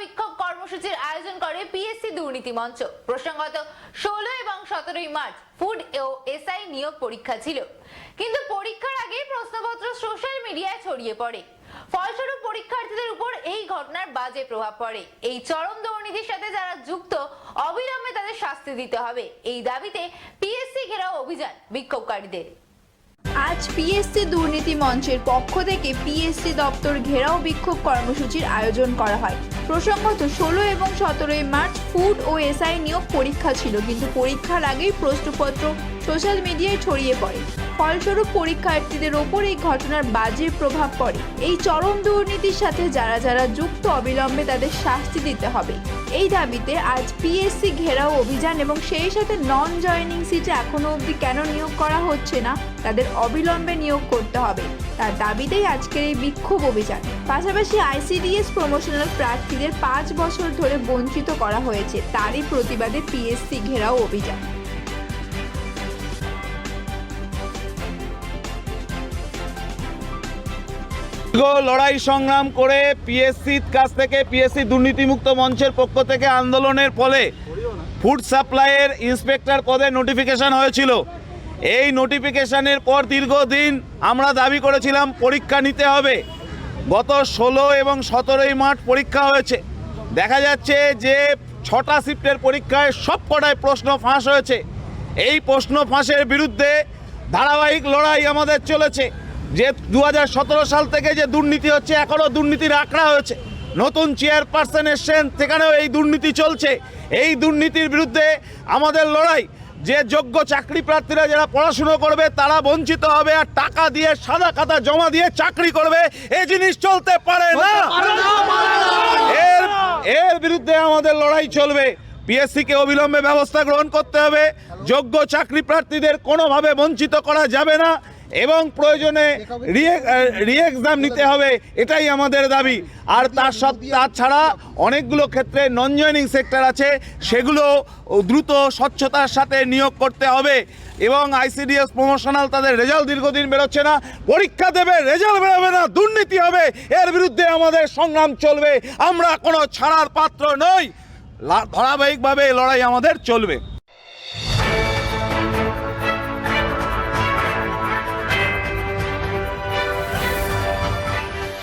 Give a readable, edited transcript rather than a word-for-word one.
বিক্ষোভ কর্মসূচির আয়োজন করে পিএসসি দুর্নীতি মঞ্চ। প্রসঙ্গত 16 এবং 17 মার্চ ফুড ও এসআই নিয়োগ পরীক্ষা ছিল, কিন্তু পরীক্ষার আগে প্রশ্নপত্র সোশ্যাল মিডিয়ায় ছড়িয়ে পড়ে। ফলস্বরূপ পরীক্ষার্থীদের উপর এই ঘটনার বাজে প্রভাব পড়ে। এই চরম দুর্নীতির সাথে যারা যুক্ত অবিলম্বে তাদের শাস্তি দিতে হবে, এই দাবিতে পিএসসি ঘেরাও অভিযান বিক্ষোভকারীদের। আজ পিএসসি দুর্নীতি মঞ্চের পক্ষ থেকে পিএসসি দপ্তর ঘেরাও বিক্ষোভ কর্মসূচির আয়োজন করা হয়। প্রসঙ্গত 16 এবং 17 মার্চ ফুড ও এসআই নিয়োগ পরীক্ষা ছিল, কিন্তু পরীক্ষার আগেই প্রশ্নপত্র সোশ্যাল মিডিয়ায় ছড়িয়ে পড়ে। ফলস্বরূপ পরীক্ষার্থীদের ওপর এই ঘটনার বাজে প্রভাব পড়ে। এই চরম দুর্নীতির সাথে যারা যুক্ত অবিলম্বে তাদের শাস্তি দিতে হবে, এই দাবিতে আজ পিএসসি ঘেরাও অভিযান এবং সেই সাথে নন জয়েনিং সিটে এখনো অবধি কেন নিয়োগ করা হচ্ছে না তাদের অবিলম্বে নিয়োগ করতে হবে, তার দাবিতেই আজকের এই বিক্ষোভ অভিযান। পাশাপাশি আইসিডিএস প্রমোশনাল প্রার্থীদের 5 বছর ধরে বঞ্চিত করা হয়েছে, তারই প্রতিবাদে পিএসসি ঘেরাও অভিযান। লড়াই সংগ্রাম করে পিএসসির কাছ থেকে পিএসসি দুর্নীতিমুক্ত মঞ্চের পক্ষ থেকে আন্দোলনের ফলে ফুড সাপ্লাইয়ের ইন্সপেক্টর পদে নোটিফিকেশন হয়েছিল। এই নোটিফিকেশনের পর দীর্ঘদিন আমরা দাবি করেছিলাম পরীক্ষা নিতে হবে। গত 16 এবং 17 মার্চ পরীক্ষা হয়েছে। দেখা যাচ্ছে যে 6টা শিফটের পরীক্ষায় সবকটায় প্রশ্ন ফাঁস হয়েছে। এই প্রশ্ন ফাঁসের বিরুদ্ধে ধারাবাহিক লড়াই আমাদের চলেছে। যে 2017 সাল থেকে যে দুর্নীতি হচ্ছে, এখনও দুর্নীতির আঁকড়া হয়েছে। নতুন চেয়ারপারসন এসছেন, সেখানেও এই দুর্নীতি চলছে। এই দুর্নীতির বিরুদ্ধে আমাদের লড়াই। যে যোগ্য চাকরি প্রার্থীরা যারা পড়াশুনো করবে তারা বঞ্চিত হবে, আর টাকা দিয়ে সাদা খাতা জমা দিয়ে চাকরি করবে, এই জিনিস চলতে পারে না। এর বিরুদ্ধে আমাদের লড়াই চলবে। পিএসসিকে অবিলম্বে ব্যবস্থা গ্রহণ করতে হবে। যোগ্য চাকরি প্রার্থীদের কোনোভাবে বঞ্চিত করা যাবে না এবং প্রয়োজনে রি-এক্সাম নিতে হবে, এটাই আমাদের দাবি। আর তাছাড়া অনেকগুলো ক্ষেত্রে নন জয়েনিং সেক্টর আছে, সেগুলো দ্রুত স্বচ্ছতার সাথে নিয়োগ করতে হবে। এবং আইসিডিএস প্রমোশনাল তাদের রেজাল্ট দীর্ঘদিন বেরোচ্ছে না, পরীক্ষা দেবে, রেজাল্ট বেরোবে না, দুর্নীতি হবে। এর বিরুদ্ধে আমাদের সংগ্রাম চলবে। আমরা কোনো ছাড়ার পাত্র নই। ধারাবাহিকভাবে লড়াই আমাদের চলবে।